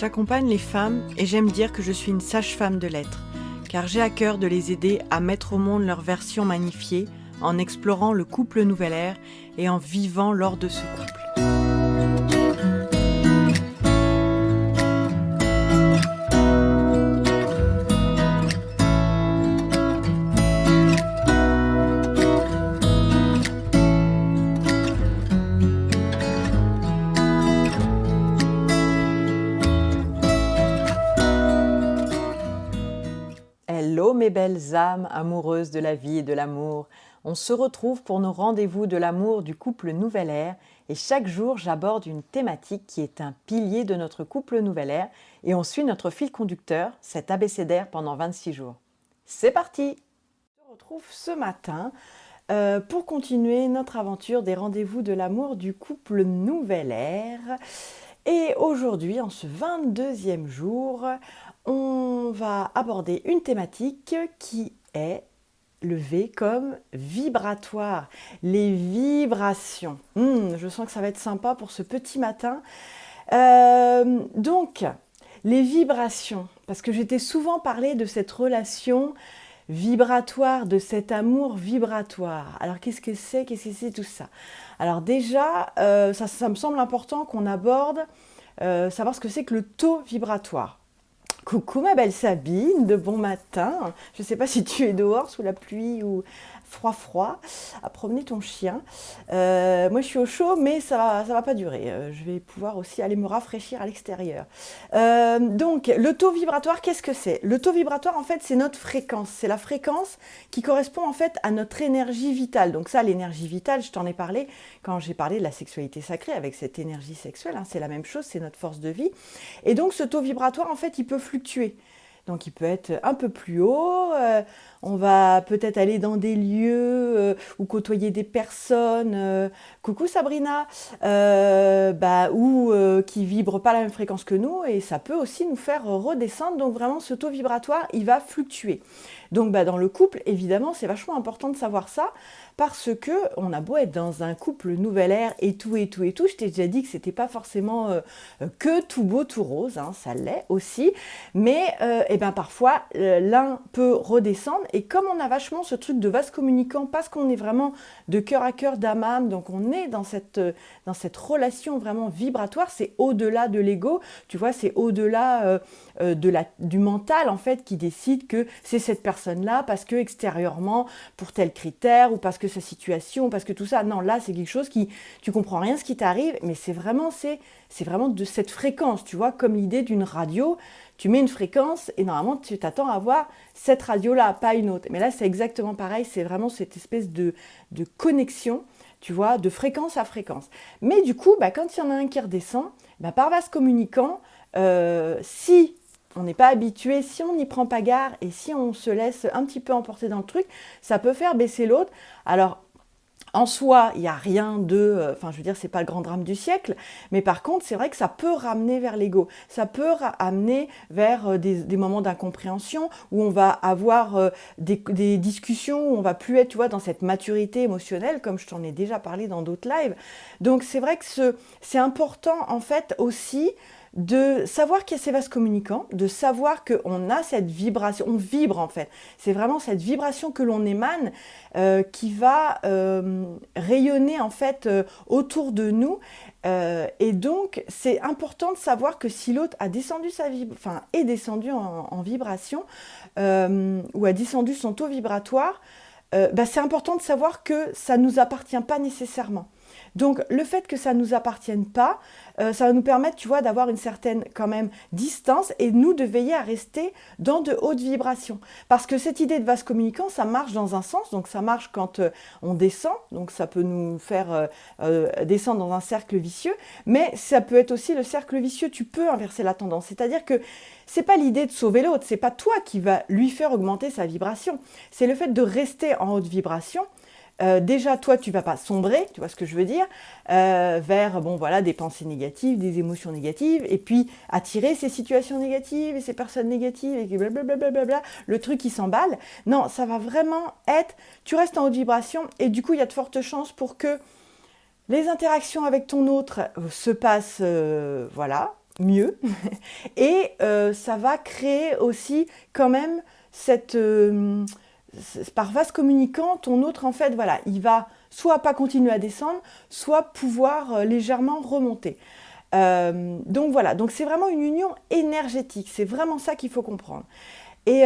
J'accompagne les femmes et j'aime dire que je suis une sage-femme de l'être, car j'ai à cœur de les aider à mettre au monde leur version magnifiée en explorant le couple nouvelle ère et en vivant lors de ce couple. Hello mes belles âmes amoureuses de la vie et de l'amour. On se retrouve pour nos rendez-vous de l'amour du couple nouvelle ère et chaque jour j'aborde une thématique qui est un pilier de notre couple nouvelle ère et on suit notre fil conducteur, cet abécédaire pendant 26 jours. C'est parti! On se retrouve ce matin pour continuer notre aventure des rendez-vous de l'amour du couple nouvelle ère. Et aujourd'hui, en ce 22e jour, on va aborder une thématique qui est le V comme vibratoire, les vibrations. Je sens que ça va être sympa pour ce petit matin. Donc, les vibrations, parce que j'étais souvent parlé de cette relation vibratoire, de cet amour vibratoire. Alors, qu'est-ce que c'est tout ça? Alors déjà, ça me semble important qu'on aborde savoir ce que c'est que le taux vibratoire. Coucou ma belle Sabine, de bon matin. Je ne sais pas si tu es dehors sous la pluie ou froid, à promener ton chien. Moi je suis au chaud, mais ça va pas durer. Je vais pouvoir aussi aller me rafraîchir à l'extérieur. Donc le taux vibratoire, qu'est-ce que c'est? Le taux vibratoire en fait c'est notre fréquence. C'est la fréquence qui correspond en fait à notre énergie vitale. Donc ça, l'énergie vitale, je t'en ai parlé quand j'ai parlé de la sexualité sacrée avec cette énergie sexuelle. C'est la même chose, c'est notre force de vie. Et donc ce taux vibratoire en fait il peut fluctuer. Donc il peut être un peu plus haut, on va peut-être aller dans des lieux ou côtoyer des personnes, coucou Sabrina, qui vibrent pas la même fréquence que nous et ça peut aussi nous faire redescendre. Donc vraiment ce taux vibratoire il va fluctuer. Donc dans le couple évidemment c'est vachement important de savoir ça parce que on a beau être dans un couple nouvelle ère et tout, je t'ai déjà dit que c'était pas forcément que tout beau tout rose, ça l'est aussi, mais parfois l'un peut redescendre et comme on a vachement ce truc de vase communicant parce qu'on est vraiment de cœur à cœur, d'âme à âme, donc on est dans cette relation vraiment vibratoire, c'est au-delà de l'ego, tu vois, c'est au-delà du mental en fait qui décide que c'est cette personne-là parce que extérieurement pour tel critère ou parce que sa situation, parce que tout ça, non, là c'est quelque chose qui, tu comprends rien ce qui t'arrive, mais c'est vraiment de cette fréquence, tu vois, comme l'idée d'une radio, tu mets une fréquence et normalement tu t'attends à avoir cette radio-là, pas une autre. Mais là c'est exactement pareil, c'est vraiment cette espèce de connexion, tu vois, de fréquence à fréquence. Mais du coup, quand il y en a un qui redescend, par vase communicant, si on n'est pas habitué, si on n'y prend pas garde et si on se laisse un petit peu emporter dans le truc, ça peut faire baisser l'autre. Alors, en soi, il n'y a rien de... c'est pas le grand drame du siècle, mais par contre, c'est vrai que ça peut ramener vers l'ego. Ça peut amener vers des moments d'incompréhension où on va avoir des discussions, où on va plus être, tu vois, dans cette maturité émotionnelle, comme je t'en ai déjà parlé dans d'autres lives. Donc, c'est vrai que c'est important, en fait, aussi de savoir qu'il y a ces vases communicants, de savoir qu'on a cette vibration, on vibre en fait. C'est vraiment cette vibration que l'on émane qui va rayonner en fait autour de nous. Et donc, c'est important de savoir que si l'autre a descendu est descendu en vibration ou a descendu son taux vibratoire, c'est important de savoir que ça ne nous appartient pas nécessairement. Donc, le fait que ça ne nous appartienne pas, ça va nous permettre, tu vois, d'avoir une certaine, quand même, distance et nous de veiller à rester dans de hautes vibrations. Parce que cette idée de vase communicant, ça marche dans un sens, donc ça marche quand on descend, donc ça peut nous faire descendre dans un cercle vicieux, mais ça peut être aussi le cercle vicieux, tu peux inverser la tendance. C'est-à-dire que c'est pas l'idée de sauver l'autre, c'est pas toi qui va lui faire augmenter sa vibration, c'est le fait de rester en haute vibration. Déjà, toi, tu vas pas sombrer, tu vois ce que je veux dire, vers des pensées négatives, des émotions négatives, et puis attirer ces situations négatives et ces personnes négatives, et blablabla, le truc qui s'emballe. Non, ça va vraiment être, tu restes en haute vibration, et du coup, il y a de fortes chances pour que les interactions avec ton autre se passent, mieux et ça va créer aussi quand même cette par vase communicant, ton autre en fait voilà, il va soit pas continuer à descendre, soit pouvoir légèrement remonter. Donc voilà, donc c'est vraiment une union énergétique, c'est vraiment ça qu'il faut comprendre. Et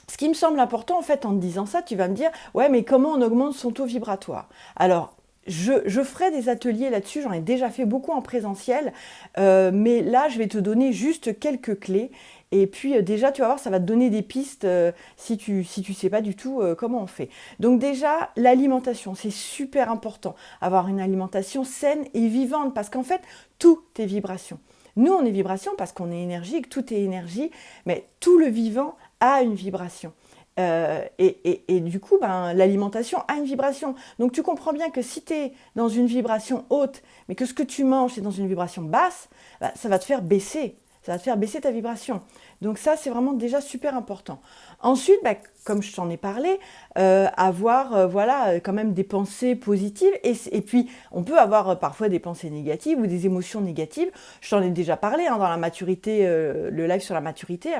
ce qui me semble important en fait en te disant ça, tu vas me dire ouais mais comment on augmente son taux vibratoire? Alors je ferai des ateliers là-dessus, j'en ai déjà fait beaucoup en présentiel, mais là je vais te donner juste quelques clés. Et puis déjà tu vas voir, ça va te donner des pistes si tu sais pas du tout comment on fait. Donc déjà l'alimentation, c'est super important, avoir une alimentation saine et vivante parce qu'en fait tout est vibration. Nous on est vibration parce qu'on est énergique, tout est énergie, mais tout le vivant a une vibration. Et du coup, ben, l'alimentation a une vibration. Donc tu comprends bien que si tu es dans une vibration haute, mais que ce que tu manges est dans une vibration basse, ben, ça va te faire baisser. Ça va te faire baisser ta vibration. Donc ça, c'est vraiment déjà super important. Ensuite, ben, comme je t'en ai parlé, avoir voilà, quand même des pensées positives. Et puis, on peut avoir parfois des pensées négatives ou des émotions négatives. Je t'en ai déjà parlé dans la maturité, le live sur la maturité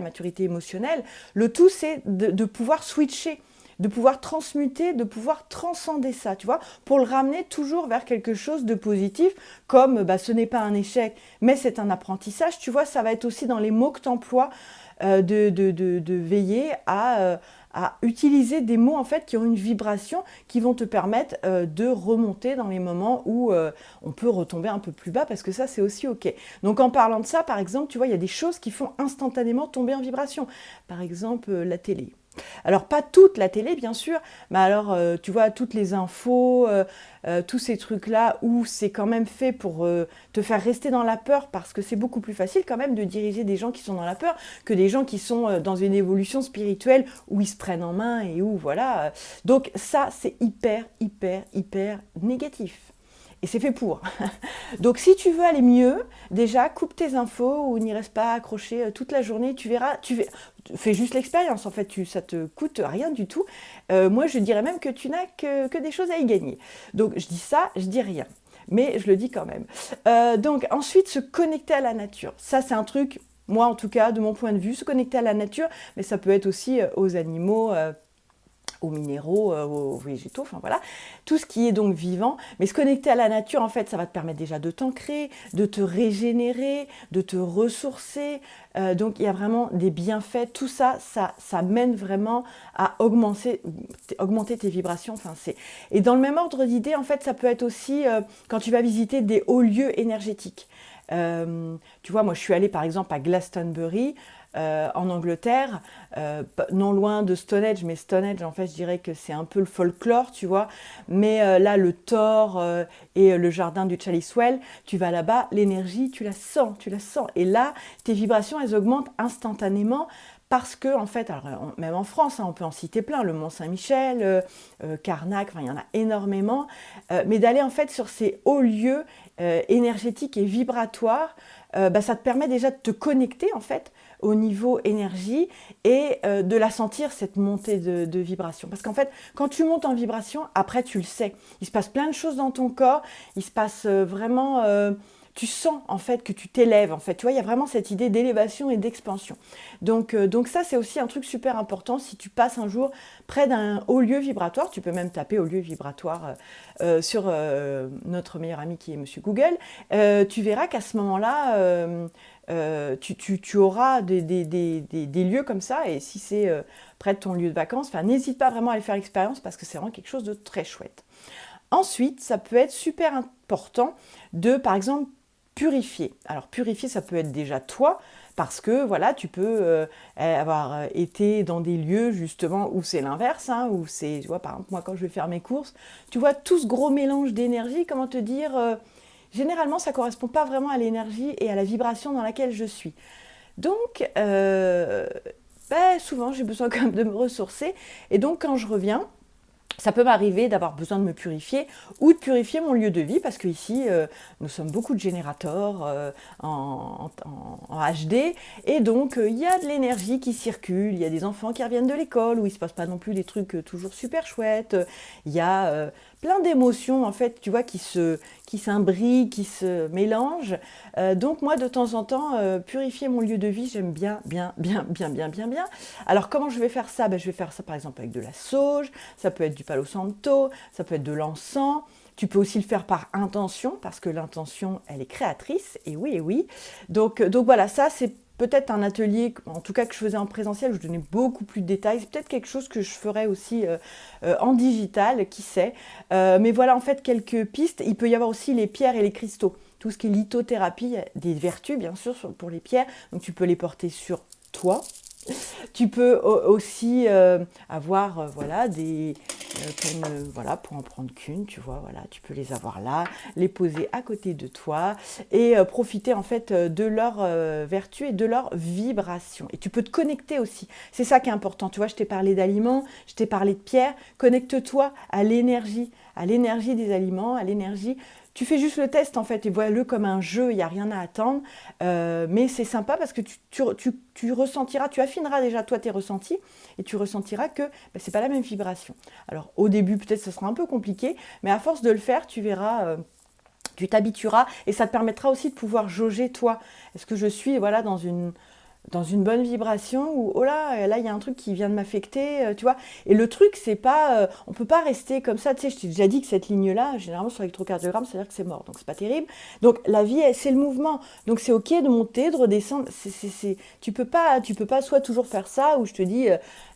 émotionnelle. Le tout, c'est de pouvoir switcher, de pouvoir transmuter, de pouvoir transcender ça, tu vois, pour le ramener toujours vers quelque chose de positif, comme bah, ce n'est pas un échec, mais c'est un apprentissage, tu vois, ça va être aussi dans les mots que tu emploies, de veiller à utiliser des mots en fait qui ont une vibration, qui vont te permettre de remonter dans les moments où on peut retomber un peu plus bas, parce que ça c'est aussi ok. Donc en parlant de ça, par exemple, tu vois, il y a des choses qui font instantanément tomber en vibration. Par exemple, la télé. Alors pas toute la télé bien sûr, mais alors tu vois toutes les infos, tous ces trucs-là où c'est quand même fait pour te faire rester dans la peur, parce que c'est beaucoup plus facile quand même de diriger des gens qui sont dans la peur que des gens qui sont dans une évolution spirituelle où ils se prennent en main et où voilà. Donc ça c'est hyper hyper hyper négatif. Et c'est fait pour. Donc si tu veux aller mieux, déjà coupe tes infos ou n'y reste pas accroché toute la journée, tu verras, fais juste l'expérience en fait, ça te coûte rien du tout. Moi je dirais même que tu n'as que des choses à y gagner. Donc je dis ça, je dis rien. Mais je le dis quand même. Donc ensuite, se connecter à la nature. Ça c'est un truc, moi en tout cas, de mon point de vue, se connecter à la nature, mais ça peut être aussi aux animaux, aux minéraux, aux végétaux, enfin voilà, tout ce qui est donc vivant. Mais se connecter à la nature, en fait, ça va te permettre déjà de t'ancrer, de te régénérer, de te ressourcer. Donc il y a vraiment des bienfaits. Tout ça, ça mène vraiment à augmenter tes vibrations. Enfin, et dans le même ordre d'idée, en fait, ça peut être aussi quand tu vas visiter des hauts lieux énergétiques. Tu vois, moi je suis allée par exemple à Glastonbury, en Angleterre, non loin de Stonehenge, mais Stonehenge, en fait, je dirais que c'est un peu le folklore, tu vois. Mais là, le Thor et le jardin du Chalice Well, tu vas là-bas, l'énergie, tu la sens, tu la sens. Et là, tes vibrations, elles augmentent instantanément. Parce que, en fait, alors, même en France, on peut en citer plein, le Mont-Saint-Michel, Carnac, enfin, il y en a énormément. Mais d'aller, en fait, sur ces hauts lieux énergétiques et vibratoires, bah, ça te permet déjà de te connecter, en fait, au niveau énergie et de la sentir, cette montée de vibration. Parce qu'en fait, quand tu montes en vibration, après, tu le sais. Il se passe plein de choses dans ton corps, il se passe vraiment... tu sens en fait que tu t'élèves, en fait. Tu vois, il y a vraiment cette idée d'élévation et d'expansion. Donc ça, c'est aussi un truc super important. Si tu passes un jour près d'un haut lieu vibratoire, tu peux même taper haut lieu vibratoire sur notre meilleur ami qui est Monsieur Google, tu verras qu'à ce moment-là, tu auras des lieux comme ça, et si c'est près de ton lieu de vacances, n'hésite pas vraiment à aller faire l'expérience parce que c'est vraiment quelque chose de très chouette. Ensuite, ça peut être super important de, par exemple, purifier. Alors purifier, ça peut être déjà toi, parce que voilà, tu peux avoir été dans des lieux justement où c'est l'inverse, où c'est, tu vois, par exemple, moi quand je vais faire mes courses, tu vois tout ce gros mélange d'énergie, comment te dire, généralement ça correspond pas vraiment à l'énergie et à la vibration dans laquelle je suis. Donc, souvent j'ai besoin quand même de me ressourcer, et donc quand je reviens, ça peut m'arriver d'avoir besoin de me purifier ou de purifier mon lieu de vie, parce qu'ici, nous sommes beaucoup de générateurs en HD, et donc il y a de l'énergie qui circule, il y a des enfants qui reviennent de l'école, où il ne se passe pas non plus des trucs toujours super chouettes, il y a plein d'émotions en fait, tu vois, qui s'imbriquent, qui se mélangent. Donc moi, de temps en temps, purifier mon lieu de vie, j'aime bien, bien, bien, bien, bien, bien, bien. Alors comment je vais faire ça? Ben, je vais faire ça par exemple avec de la sauge, ça peut être du palo santo, ça peut être de l'encens. Tu peux aussi le faire par intention, parce que l'intention, elle est créatrice, et oui, et oui. Donc voilà, ça c'est peut-être un atelier, en tout cas que je faisais en présentiel, où je donnais beaucoup plus de détails. C'est peut-être quelque chose que je ferais aussi en digital, qui sait. Mais voilà en fait quelques pistes. Il peut y avoir aussi les pierres et les cristaux. Tout ce qui est lithothérapie, il y a des vertus bien sûr pour les pierres. Donc tu peux les porter sur toi. Tu peux aussi avoir voilà voilà pour en prendre qu'une, tu vois, voilà, tu peux les avoir là, les poser à côté de toi et profiter en fait de leur vertu et de leur vibration. Et tu peux te connecter aussi. C'est ça qui est important. Tu vois, je t'ai parlé d'aliments, je t'ai parlé de pierres. Connecte-toi à l'énergie des aliments, à l'énergie. Tu fais juste le test en fait et vois-le comme un jeu, il n'y a rien à attendre. Mais c'est sympa parce que tu ressentiras, tu affineras déjà toi tes ressentis et tu ressentiras que ben, ce n'est pas la même vibration. Alors au début peut-être ce sera un peu compliqué, mais à force de le faire, tu verras, tu t'habitueras et ça te permettra aussi de pouvoir jauger toi. Est-ce que je suis voilà, dans une bonne vibration ou oh là il y a un truc qui vient de m'affecter, tu vois. Et le truc, c'est pas, on peut pas rester comme ça, tu sais, je t'ai déjà dit que cette ligne-là, généralement sur l'électrocardiogramme, c'est-à-dire que c'est mort, donc c'est pas terrible. Donc la vie, c'est le mouvement, donc c'est ok de monter, de redescendre, tu peux pas soit toujours faire ça, ou je te dis,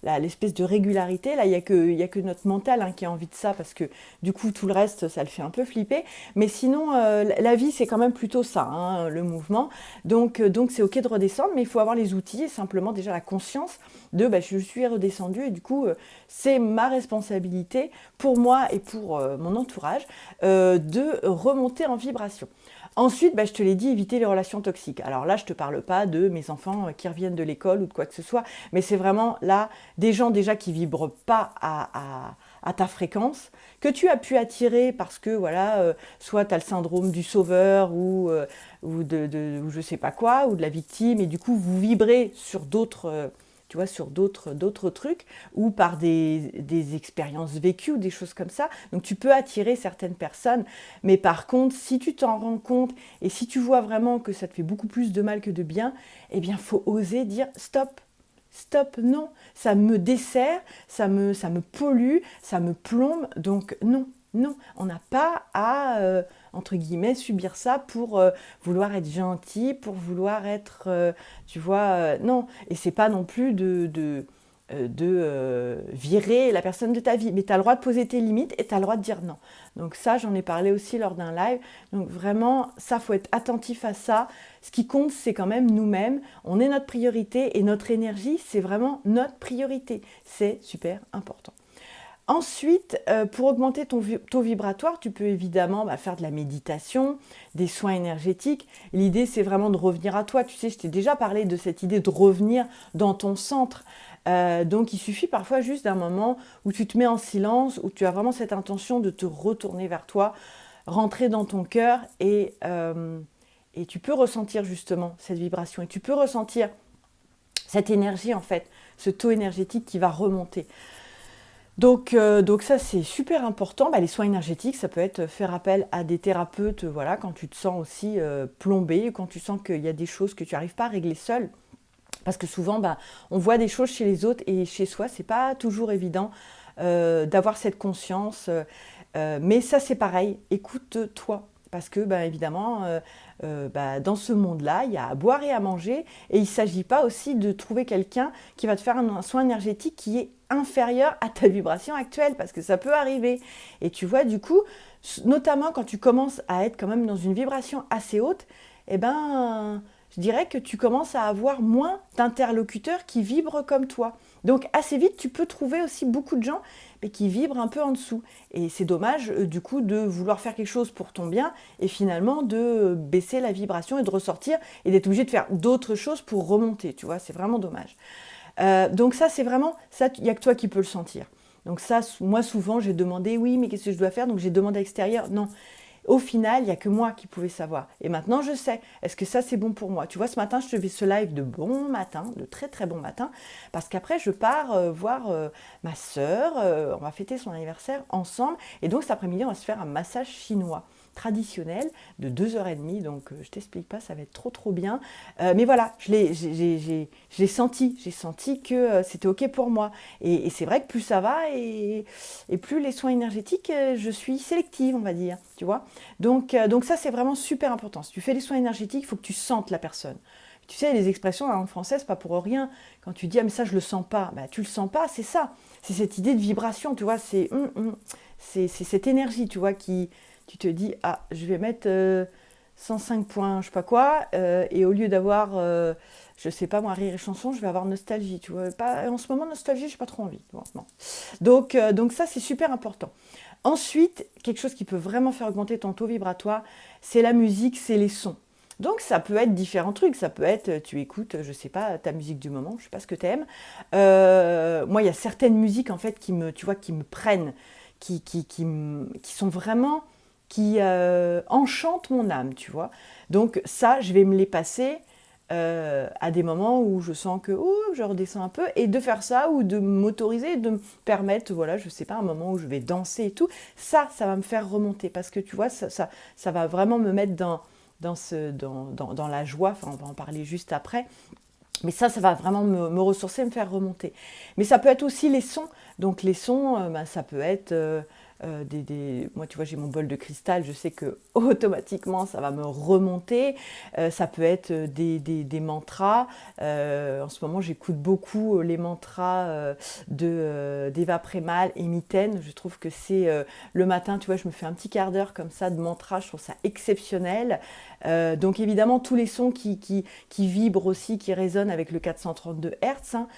l'espèce de régularité, là, il y a que notre mental hein, qui a envie de ça, parce que du coup, tout le reste, ça le fait un peu flipper, mais sinon, la vie, c'est quand même plutôt ça, hein, le mouvement, donc c'est ok de redescendre, mais il faut avoir les outils et simplement déjà la conscience de bah, je suis redescendue et du coup c'est ma responsabilité pour moi et pour mon entourage de remonter en vibration. Ensuite, bah, je te l'ai dit, éviter les relations toxiques. Alors là, je ne te parle pas de mes enfants qui reviennent de l'école ou de quoi que ce soit, mais c'est vraiment là des gens déjà qui vibrent pas à ta fréquence, que tu as pu attirer parce que voilà, soit tu as le syndrome du sauveur ou ou je sais pas quoi, ou de la victime, et du coup vous vibrez sur d'autres, tu vois, sur d'autres trucs, ou par des expériences vécues ou des choses comme ça. Donc tu peux attirer certaines personnes, mais par contre, si tu t'en rends compte et si tu vois vraiment que ça te fait beaucoup plus de mal que de bien, eh bien, faut oser dire stop. Stop, non, ça me dessert, ça me pollue, ça me plombe, donc non, non, on n'a pas à, entre guillemets, subir ça pour vouloir être gentil, pour vouloir être, tu vois, non, et c'est pas non plus de virer la personne de ta vie, mais tu as le droit de poser tes limites et tu as le droit de dire non. Donc ça, j'en ai parlé aussi lors d'un live, donc vraiment, ça, faut être attentif à ça. Ce qui compte, c'est quand même nous-mêmes, on est notre priorité et notre énergie, c'est vraiment notre priorité, c'est super important. Ensuite, pour augmenter ton taux vibratoire, tu peux évidemment faire de la méditation, des soins énergétiques. L'idée, c'est vraiment de revenir à toi. Tu sais, je t'ai déjà parlé de cette idée de revenir dans ton centre. Donc, il suffit parfois juste d'un moment où tu te mets en silence, où tu as vraiment cette intention de te retourner vers toi, rentrer dans ton cœur et tu peux ressentir justement cette vibration et tu peux ressentir cette énergie en fait, ce taux énergétique qui va remonter. Donc ça, c'est super important. Les soins énergétiques, ça peut être faire appel à des thérapeutes, voilà, quand tu te sens aussi plombé, quand tu sens qu'il y a des choses que tu n'arrives pas à régler seul. Parce que souvent, on voit des choses chez les autres et chez soi, c'est pas toujours évident d'avoir cette conscience. Mais ça, c'est pareil. Écoute-toi. Parce que, évidemment, dans ce monde-là, il y a à boire et à manger. Et il ne s'agit pas aussi de trouver quelqu'un qui va te faire un soin énergétique qui est inférieur à ta vibration actuelle, parce que ça peut arriver. Et tu vois, du coup, notamment quand tu commences à être quand même dans une vibration assez haute, je dirais que tu commences à avoir moins d'interlocuteurs qui vibrent comme toi. Donc assez vite, tu peux trouver aussi beaucoup de gens qui vibrent un peu en dessous. Et c'est dommage du coup de vouloir faire quelque chose pour ton bien et finalement de baisser la vibration et de ressortir et d'être obligé de faire d'autres choses pour remonter. Tu vois, c'est vraiment dommage. Donc ça, c'est vraiment, ça, il n'y a que toi qui peux le sentir. Donc ça, moi souvent, j'ai demandé, oui, mais qu'est-ce que je dois faire? Donc j'ai demandé à l'extérieur. Non, Au final, il n'y a que moi qui pouvais savoir. Et maintenant, je sais. Est-ce que ça, c'est bon pour moi? Tu vois, ce matin, je te fais ce live de bon matin, de très très bon matin, parce qu'après, je pars voir ma sœur. On va fêter son anniversaire ensemble. Et donc, cet après-midi, on va se faire un massage chinois traditionnel de 2h30, donc je t'explique pas, ça va être trop trop bien. Mais voilà, j'ai senti que c'était ok pour moi. Et c'est vrai que plus ça va et plus les soins énergétiques, je suis sélective, on va dire, tu vois. Donc ça, c'est vraiment super important. Si tu fais des soins énergétiques, il faut que tu sentes la personne. Tu sais, les expressions en français, c'est pas pour rien. Quand tu dis, ah mais ça, je le sens pas, bah, tu le sens pas, c'est ça. C'est cette idée de vibration, tu vois, c'est cette énergie, tu vois, qui, tu te dis, ah, je vais mettre 105 points, je sais pas quoi, et au lieu d'avoir, je sais pas moi, rire et chanson, je vais avoir nostalgie, tu vois. Pas, en ce moment, nostalgie, j'ai pas trop envie. Bon, non. Donc ça, c'est super important. Ensuite, quelque chose qui peut vraiment faire augmenter ton taux vibratoire, c'est la musique, c'est les sons. Donc ça peut être différents trucs, ça peut être, tu écoutes, je sais pas, ta musique du moment, je sais pas ce que tu aimes. Moi, il y a certaines musiques en fait qui me, tu vois, qui me prennent, qui sont vraiment, qui enchantent mon âme, tu vois. Donc ça, je vais me les passer à des moments où je sens que oh, je redescends un peu, et de faire ça ou de m'autoriser, de me permettre, voilà, je sais pas, un moment où je vais danser et tout, ça va me faire remonter parce que tu vois, ça va vraiment me mettre dans la joie, enfin on va en parler juste après, mais ça va vraiment me ressourcer, me faire remonter. Mais ça peut être aussi les sons, donc les sons, ben, ça peut être moi tu vois j'ai mon bol de cristal, je sais que automatiquement ça va me remonter. Ça peut être des mantras. En ce moment j'écoute beaucoup les mantras d'Eva Prémal et Mitaine. Je trouve que c'est le matin, tu vois, je me fais un petit quart d'heure comme ça de mantras, je trouve ça exceptionnel. Donc évidemment tous les sons qui vibrent aussi, qui résonnent avec le 432 Hz, hein,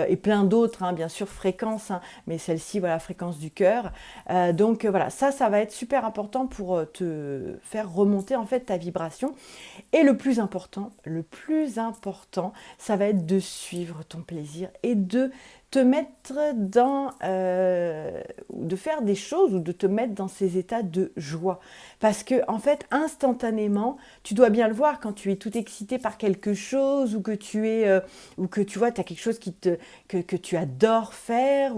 et plein d'autres, hein, bien sûr fréquences, hein, mais celle-ci, voilà, fréquence du cœur. Donc voilà, ça va être super important pour te faire remonter en fait ta vibration. Et le plus important, ça va être de suivre ton plaisir et de te mettre de faire des choses ou de te mettre dans ces états de joie. Parce que, en fait, instantanément, tu dois bien le voir quand tu es tout excité par quelque chose ou que ou que tu vois, tu as quelque chose que tu adores faire,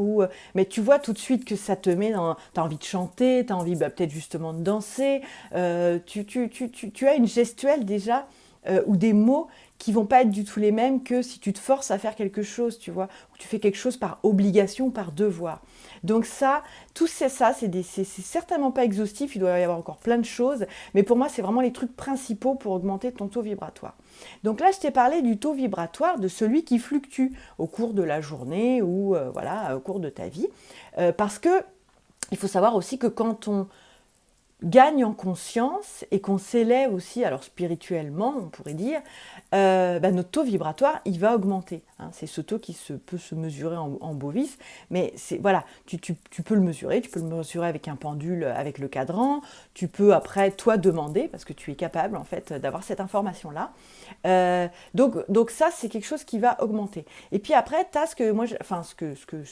mais tu vois tout de suite que ça te met dans, tu as envie de chanter, tu as envie peut-être justement de danser, tu as une gestuelle déjà, ou des mots qui vont pas être du tout les mêmes que si tu te forces à faire quelque chose, tu vois, ou tu fais quelque chose par obligation, par devoir. Donc ça, tout ça, c'est certainement pas exhaustif, il doit y avoir encore plein de choses, mais pour moi, c'est vraiment les trucs principaux pour augmenter ton taux vibratoire. Donc là, je t'ai parlé du taux vibratoire de celui qui fluctue au cours de la journée ou voilà, au cours de ta vie, parce que il faut savoir aussi que quand on gagne en conscience et qu'on s'élève aussi, alors spirituellement, on pourrait dire, notre taux vibratoire, il va augmenter. Hein. C'est ce taux qui peut se mesurer en bovis, mais voilà, tu peux le mesurer, tu peux le mesurer avec un pendule, avec le cadran, tu peux après, toi, demander, parce que tu es capable, en fait, d'avoir cette information-là. Donc ça, c'est quelque chose qui va augmenter. Et puis après, tu as ce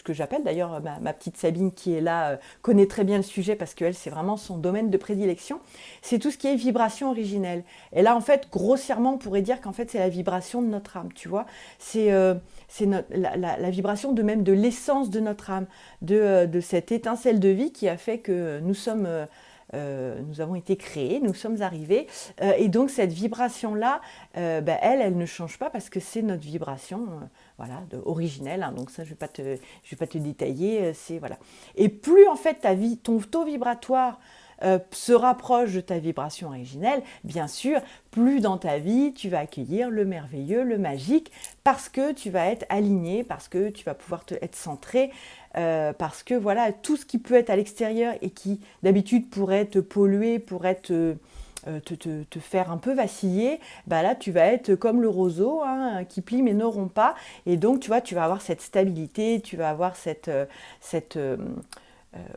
que j'appelle, d'ailleurs, ma petite Sabine qui est là, connaît très bien le sujet, parce qu'elle, c'est vraiment son domaine de prédilection, c'est tout ce qui est vibration originelle. Et là, en fait, grossièrement, on pourrait dire qu'en fait, c'est la vibration de notre âme, tu vois. C'est la vibration de même de l'essence de notre âme, de cette étincelle de vie qui a fait que nous avons été créés, nous sommes arrivés, et donc cette vibration-là, elle ne change pas parce que c'est notre vibration, voilà, originelle. Hein, donc ça, je vais pas te détailler. C'est voilà. Et plus en fait ton taux vibratoire se rapproche de ta vibration originelle, bien sûr, plus dans ta vie tu vas accueillir le merveilleux, le magique, parce que tu vas être aligné, parce que tu vas pouvoir être centré, parce que voilà, tout ce qui peut être à l'extérieur et qui d'habitude pourrait te polluer, pourrait te faire un peu vaciller, là tu vas être comme le roseau, hein, qui plie mais ne rompt pas, et donc tu vois, tu vas avoir cette stabilité, tu vas avoir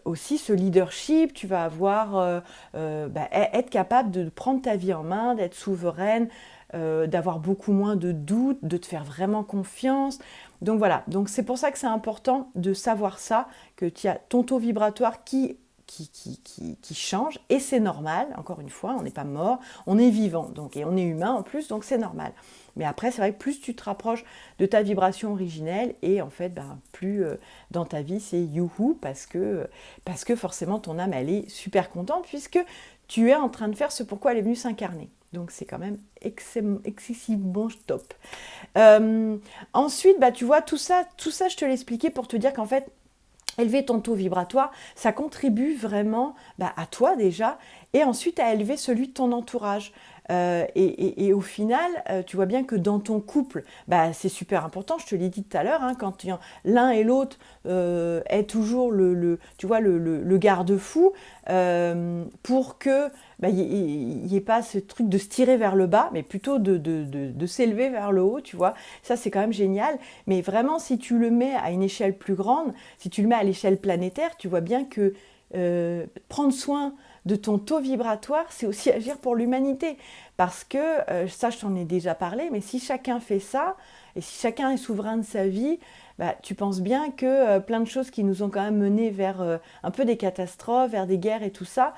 aussi ce leadership, tu vas avoir être capable de prendre ta vie en main, d'être souveraine, d'avoir beaucoup moins de doutes, de te faire vraiment confiance. Donc voilà, donc c'est pour ça que c'est important de savoir ça, que tu as ton taux vibratoire qui qui change, et c'est normal, encore une fois, on n'est pas mort, on est vivant, donc, et on est humain en plus, donc c'est normal. Mais après, c'est vrai que plus tu te rapproches de ta vibration originelle, et en fait, plus dans ta vie, c'est youhou, parce que forcément, ton âme, elle est super contente, puisque tu es en train de faire ce pourquoi elle est venue s'incarner. Donc c'est quand même excessivement top. Ensuite, tu vois, tout ça, je te l'ai expliqué pour te dire qu'en fait, élever ton taux vibratoire, ça contribue vraiment à toi déjà, et ensuite à élever celui de ton entourage. Et au final, tu vois bien que dans ton couple, c'est super important, je te l'ai dit tout à l'heure, quand l'un et l'autre est toujours tu vois, le garde-fou, pour que il n'y ait pas ce truc de se tirer vers le bas, mais plutôt de s'élever vers le haut, tu vois. Ça, c'est quand même génial. Mais vraiment, si tu le mets à une échelle plus grande, si tu le mets à l'échelle planétaire, tu vois bien que prendre soin de ton taux vibratoire, c'est aussi agir pour l'humanité. Parce que, ça, je t'en ai déjà parlé, mais si chacun fait ça, et si chacun est souverain de sa vie, tu penses bien que plein de choses qui nous ont quand même menés vers un peu des catastrophes, vers des guerres et tout ça,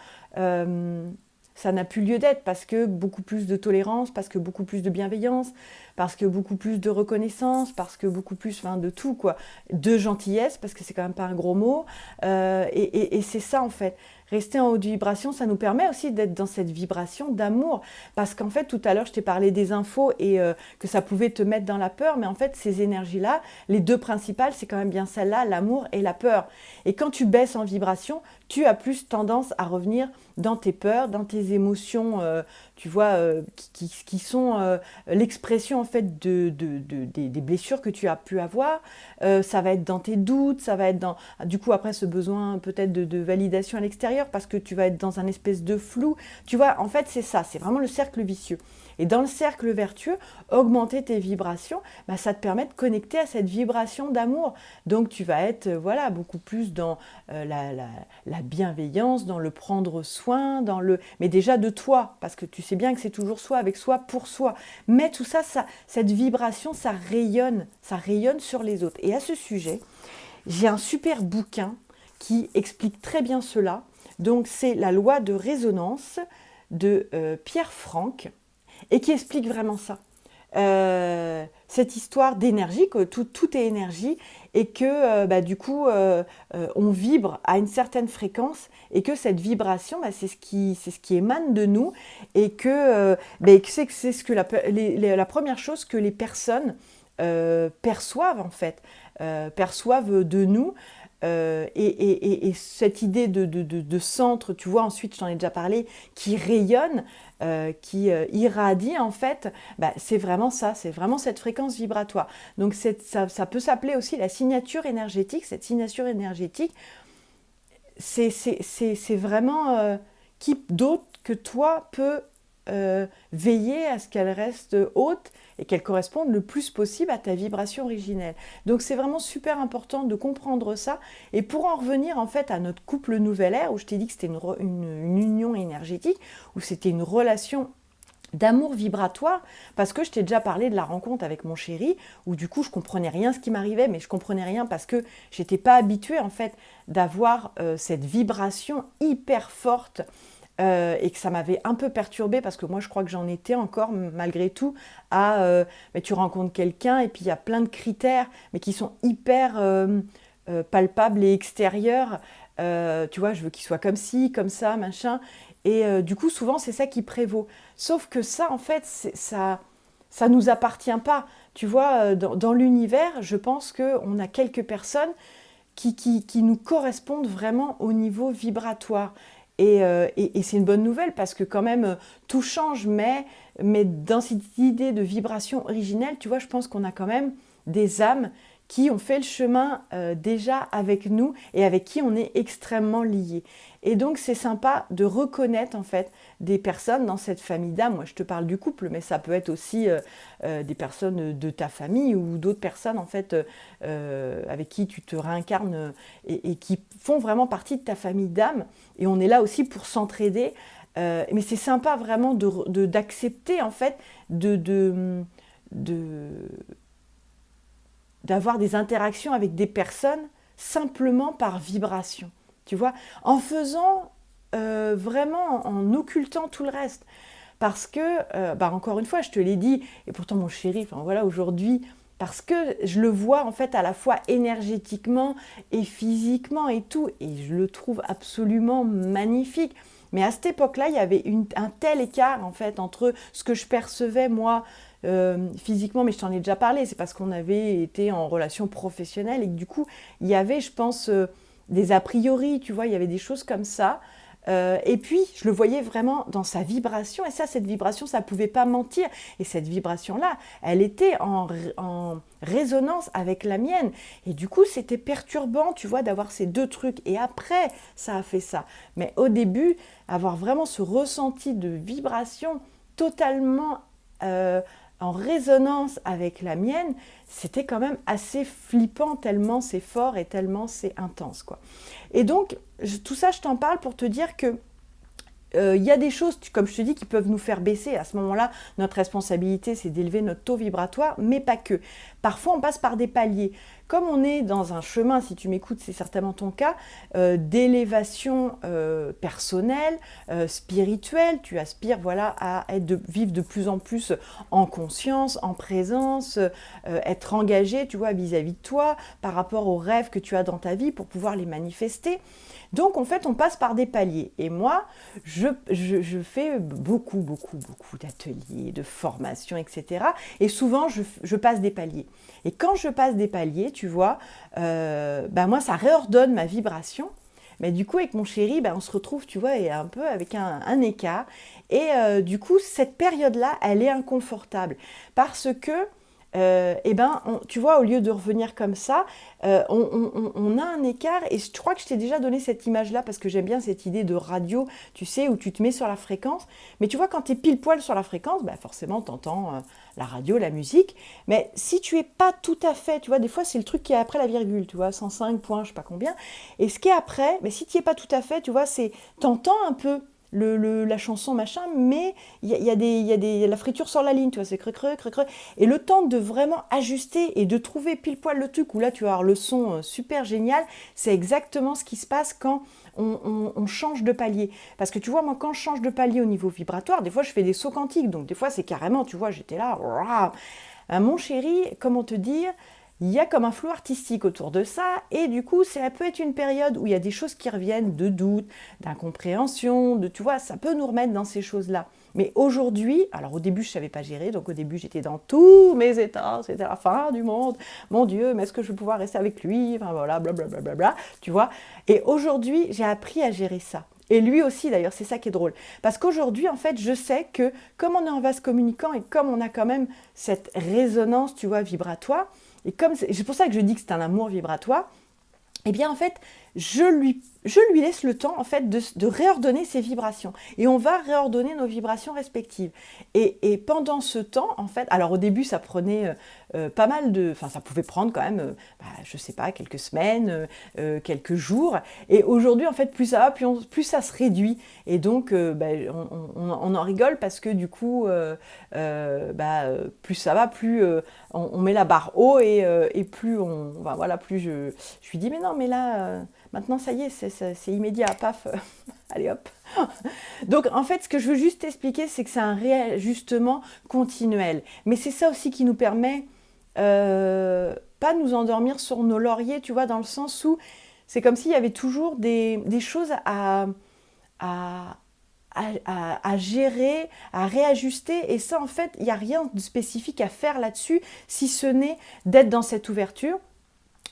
ça n'a plus lieu d'être, parce que beaucoup plus de tolérance, parce que beaucoup plus de bienveillance, parce que beaucoup plus de reconnaissance, parce que beaucoup plus de tout, quoi. De gentillesse, parce que c'est quand même pas un gros mot. Et c'est ça, en fait. Rester en haute vibration, ça nous permet aussi d'être dans cette vibration d'amour. Parce qu'en fait, tout à l'heure, je t'ai parlé des infos et que ça pouvait te mettre dans la peur. Mais en fait, ces énergies-là, les deux principales, c'est quand même bien celle-là, l'amour et la peur. Et quand tu baisses en vibration, tu as plus tendance à revenir dans tes peurs, dans tes émotions, tu vois, qui sont l'expression en fait des blessures que tu as pu avoir. Ça va être dans tes doutes, ça va être dans, du coup, après ce besoin peut-être de validation à l'extérieur, parce que tu vas être dans un espèce de flou. Tu vois, en fait, c'est ça, c'est vraiment le cercle vicieux. Et dans le cercle vertueux, augmenter tes vibrations, ça te permet de connecter à cette vibration d'amour. Donc tu vas être beaucoup plus dans la bienveillance, dans le prendre soin, mais déjà de toi, parce que tu sais bien que c'est toujours soi avec soi pour soi. Mais tout ça, cette vibration, ça rayonne sur les autres. Et à ce sujet, j'ai un super bouquin qui explique très bien cela. Donc c'est La loi de résonance de Pierre Franck, et qui explique vraiment ça. Cette histoire d'énergie, que tout est énergie, et que du coup on vibre à une certaine fréquence, et que cette vibration, c'est ce qui émane de nous, et que c'est ce que la première chose que les personnes perçoivent en fait, perçoivent de nous. Et cette idée de centre, tu vois, ensuite je t'en ai déjà parlé, qui rayonne, qui irradie en fait, c'est vraiment ça, c'est vraiment cette fréquence vibratoire. Donc ça peut s'appeler aussi la signature énergétique. Cette signature énergétique, c'est vraiment qui d'autre que toi peut veiller à ce qu'elle reste haute et qu'elle corresponde le plus possible à ta vibration originelle. Donc c'est vraiment super important de comprendre ça. Et pour en revenir en fait à notre couple nouvelle ère, où je t'ai dit que c'était une union énergétique, où c'était une relation d'amour vibratoire, parce que je t'ai déjà parlé de la rencontre avec mon chéri, où du coup je comprenais rien ce qui m'arrivait, mais je comprenais rien parce que j'étais pas habituée en fait d'avoir cette vibration hyper forte, et que ça m'avait un peu perturbée, parce que moi je crois que j'en étais encore malgré tout à mais tu rencontres quelqu'un et puis il y a plein de critères mais qui sont hyper palpables et extérieurs. Tu vois, je veux qu'il soit comme ci, comme ça, machin, et du coup souvent c'est ça qui prévaut, sauf que ça en fait ça nous appartient pas, tu vois. Dans l'univers, je pense qu'on a quelques personnes qui nous correspondent vraiment au niveau vibratoire. Et c'est une bonne nouvelle, parce que quand même tout change, mais dans cette idée de vibration originelle, tu vois, je pense qu'on a quand même des âmes qui ont fait le chemin déjà avec nous, et avec qui on est extrêmement liés. Et donc c'est sympa de reconnaître en fait des personnes dans cette famille d'âmes. Moi je te parle du couple, mais ça peut être aussi des personnes de ta famille, ou d'autres personnes en fait avec qui tu te réincarnes, et qui font vraiment partie de ta famille d'âmes. Et on est là aussi pour s'entraider. Mais c'est sympa vraiment d'accepter en fait d'avoir des interactions avec des personnes simplement par vibration. tu vois, en faisant vraiment, en occultant tout le reste. Parce que, encore une fois, je te l'ai dit, et pourtant mon chéri, enfin voilà, aujourd'hui, parce que je le vois en fait à la fois énergétiquement et physiquement et tout, et je le trouve absolument magnifique. Mais à cette époque-là, il y avait un tel écart en fait entre ce que je percevais moi physiquement, mais je t'en ai déjà parlé, c'est parce qu'on avait été en relation professionnelle et que du coup, il y avait, je pense, des a priori, tu vois, il y avait des choses comme ça. Et puis, je le voyais vraiment dans sa vibration, et ça, cette vibration, ça ne pouvait pas mentir. Et cette vibration-là, elle était en résonance avec la mienne. Et du coup, c'était perturbant, tu vois, d'avoir ces deux trucs. Et après, ça a fait ça. Mais au début, avoir vraiment ce ressenti de vibration totalement en résonance avec la mienne, c'était quand même assez flippant, tellement c'est fort et tellement c'est intense, quoi. Et donc, tout ça, je t'en parle pour te dire que il y a des choses, comme je te dis, qui peuvent nous faire baisser. À ce moment-là, notre responsabilité, c'est d'élever notre taux vibratoire, mais pas que. Parfois, on passe par des paliers. Comme on est dans un chemin, si tu m'écoutes, c'est certainement ton cas, d'élévation personnelle, spirituelle, tu aspires voilà, à vivre de plus en plus en conscience, en présence, être engagé, tu vois, vis-à-vis de toi, par rapport aux rêves que tu as dans ta vie pour pouvoir les manifester. Donc, en fait, on passe par des paliers. Et moi, je fais beaucoup d'ateliers, de formations, etc. Et souvent, je passe des paliers. Et quand je passe des paliers, tu vois, moi, ça réordonne ma vibration. Mais du coup, avec mon chéri, on se retrouve, tu vois, un peu avec un écart. Et du coup, cette période-là, elle est inconfortable. Parce que tu vois, au lieu de revenir comme ça, on a un écart, et je crois que je t'ai déjà donné cette image-là, parce que j'aime bien cette idée de radio, tu sais, où tu te mets sur la fréquence, mais tu vois, quand tu es pile poil sur la fréquence, forcément, tu entends la radio, la musique, mais si tu es pas tout à fait, tu vois, des fois, c'est le truc qui est après la virgule, tu vois, 105 points, je sais pas combien, et ce qui est après, mais si tu n'y es pas tout à fait, tu vois, t'entends un peu la chanson machin, mais il y a la friture sur la ligne, tu vois, c'est creux. Et le temps de vraiment ajuster et de trouver pile poil le truc où là tu vas avoir le son super génial, c'est exactement ce qui se passe quand on change de palier. Parce que tu vois, moi quand je change de palier au niveau vibratoire, des fois je fais des sauts quantiques, donc des fois c'est carrément, tu vois, j'étais là, mon chéri, comment te dire, il y a comme un flou artistique autour de ça, et du coup, ça peut être une période où il y a des choses qui reviennent, de doute, d'incompréhension, tu vois, ça peut nous remettre dans ces choses-là. Mais aujourd'hui, alors au début, je ne savais pas gérer, donc au début, j'étais dans tous mes états, c'était la fin du monde, mon Dieu, mais est-ce que je vais pouvoir rester avec lui, enfin voilà, blablabla, tu vois. Et aujourd'hui, j'ai appris à gérer ça. Et lui aussi, d'ailleurs, c'est ça qui est drôle. Parce qu'aujourd'hui, en fait, je sais que comme on est en vase communicant et comme on a quand même cette résonance, tu vois, vibratoire, et comme c'est pour ça que je dis que c'est un amour vibratoire, eh bien, en fait, je lui laisse le temps, en fait, de réordonner ses vibrations. Et on va réordonner nos vibrations respectives. Et pendant ce temps, en fait, alors au début, ça prenait pas mal enfin, ça pouvait prendre quand même, je sais pas, quelques semaines, quelques jours. Et aujourd'hui, en fait, plus ça va, plus ça se réduit. Et donc, on en rigole parce que du coup, plus ça va, plus on met la barre haut et plus plus je lui dis, mais non, mais là, maintenant, ça y est, c'est immédiat, paf, allez hop. Donc, en fait, ce que je veux juste t'expliquer, c'est que c'est un réajustement continuel. Mais c'est ça aussi qui nous permet pas nous endormir sur nos lauriers, tu vois, dans le sens où c'est comme s'il y avait toujours des choses à gérer, à réajuster. Et ça, en fait, il n'y a rien de spécifique à faire là-dessus, si ce n'est d'être dans cette ouverture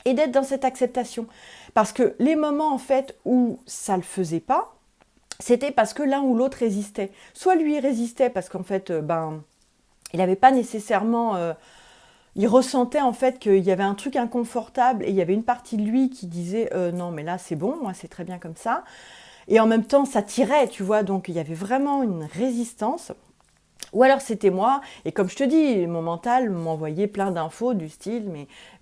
et d'être dans cette acceptation. Parce que les moments, en fait, où ça ne le faisait pas, c'était parce que l'un ou l'autre résistait. Soit lui, il résistait parce qu'en fait, il n'avait pas nécessairement... il ressentait en fait qu'il y avait un truc inconfortable et il y avait une partie de lui qui disait non mais là c'est bon, moi c'est très bien comme ça. Et en même temps ça tirait, tu vois, donc il y avait vraiment une résistance. Ou alors c'était moi, et comme je te dis, mon mental m'envoyait plein d'infos du style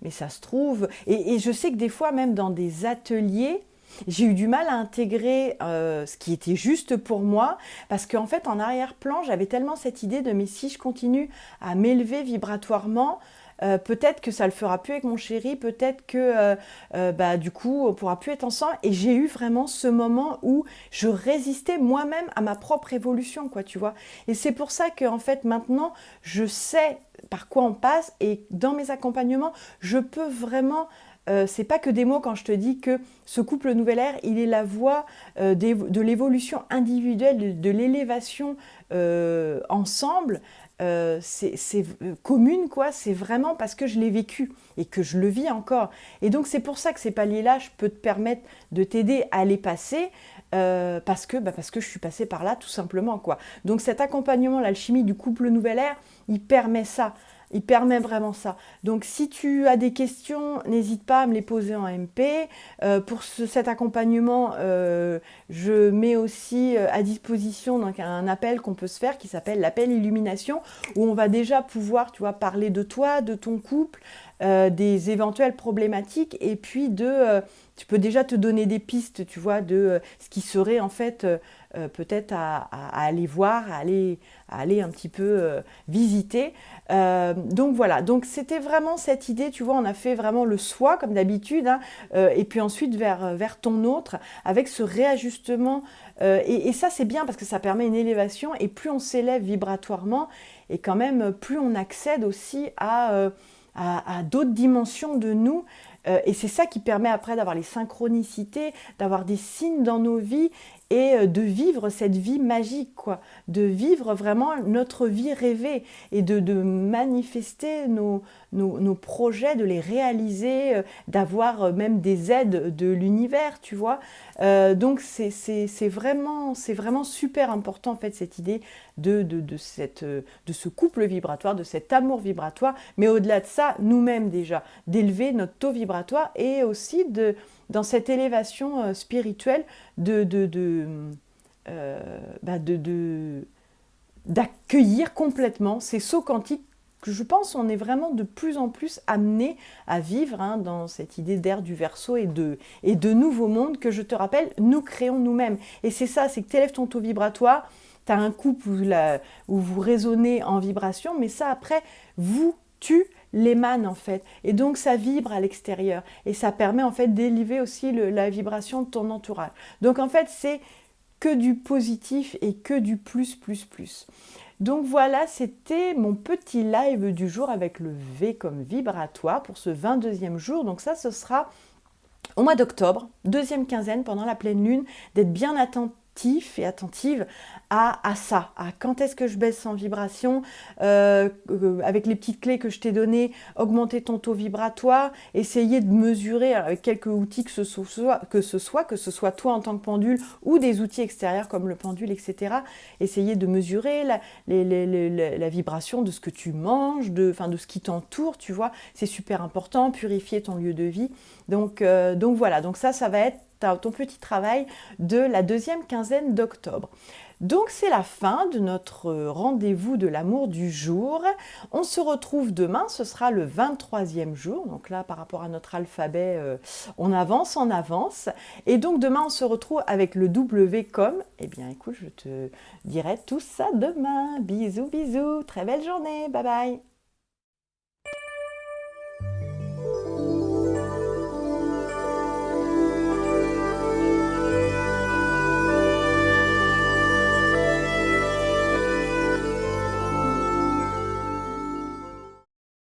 mais ça se trouve. Et je sais que des fois même dans des ateliers, j'ai eu du mal à intégrer ce qui était juste pour moi, parce qu'en fait, en arrière-plan, j'avais tellement cette idée de « mais si je continue à m'élever vibratoirement, peut-être que ça le fera plus avec mon chéri, peut-être que du coup on pourra plus être ensemble. Et j'ai eu vraiment ce moment où je résistais moi-même à ma propre évolution, quoi, tu vois. Et c'est pour ça que en fait maintenant je sais par quoi on passe, et dans mes accompagnements je peux vraiment c'est pas que des mots quand je te dis que ce couple Nouvelle Ère, il est la voie de l'évolution individuelle, de l'élévation ensemble. C'est commune, quoi. C'est vraiment parce que je l'ai vécu et que je le vis encore. Et donc c'est pour ça que ces paliers-là, je peux te permettre de t'aider à les passer. Parce que je suis passée par là tout simplement, quoi. Donc cet accompagnement, l'alchimie du couple Nouvelle Ère, il permet ça. Il permet vraiment ça. Donc si tu as des questions, n'hésite pas à me les poser en MP. Pour cet accompagnement, je mets aussi à disposition donc, un appel qu'on peut se faire qui s'appelle l'appel Illumination, où on va déjà pouvoir, tu vois, parler de toi, de ton couple, des éventuelles problématiques, et puis tu peux déjà te donner des pistes, tu vois, de ce qui serait en fait peut-être à aller voir, à aller un petit peu visiter. Donc voilà, donc c'était vraiment cette idée, tu vois, on a fait vraiment le soi comme d'habitude, hein, et puis ensuite vers ton autre, avec ce réajustement. Et ça c'est bien parce que ça permet une élévation, et plus on s'élève vibratoirement, et quand même plus on accède aussi à d'autres dimensions de nous. Et c'est ça qui permet après d'avoir les synchronicités, d'avoir des signes dans nos vies, et de vivre cette vie magique, quoi. De vivre vraiment notre vie rêvée, et de manifester nos projets, de les réaliser, d'avoir même des aides de l'univers, tu vois. Donc c'est vraiment super important en fait, cette idée de ce couple vibratoire, de cet amour vibratoire, mais au-delà de ça, nous-mêmes déjà, d'élever notre taux vibratoire, et aussi dans cette élévation spirituelle d'accueillir complètement ces sauts quantiques que je pense on est vraiment de plus en plus amené à vivre, hein, dans cette idée d'ère du Verseau, et de nouveaux mondes que, je te rappelle, nous créons nous-mêmes. Et c'est ça, c'est que tu élèves ton taux vibratoire, tu as un couple où vous résonnez en vibration, mais ça après, tu l'émanes en fait, et donc ça vibre à l'extérieur, et ça permet en fait d'élever aussi la vibration de ton entourage. Donc en fait c'est que du positif et que du plus plus plus. Donc voilà, c'était mon petit live du jour avec le V comme vibratoire pour ce 22e jour. Donc ça, ce sera au mois d'octobre, deuxième quinzaine, pendant la pleine lune, d'être bien attentif et attentive à ça, à quand est-ce que je baisse en vibration, avec les petites clés que je t'ai données, augmenter ton taux vibratoire, essayer de mesurer avec quelques outils que ce soit toi en tant que pendule, ou des outils extérieurs comme le pendule, etc. Essayer de mesurer la vibration de ce que tu manges, de ce qui t'entoure, tu vois, c'est super important, purifier ton lieu de vie. Donc voilà, donc ça va être ton petit travail de la deuxième quinzaine d'octobre. Donc c'est la fin de notre rendez-vous de l'amour du jour. On se retrouve demain, ce sera le 23e jour. Donc là, par rapport à notre alphabet, on avance en avance. Et donc demain, on se retrouve avec le W comme. Eh bien écoute, je te dirai tout ça demain. Bisous, bisous, très belle journée, bye bye.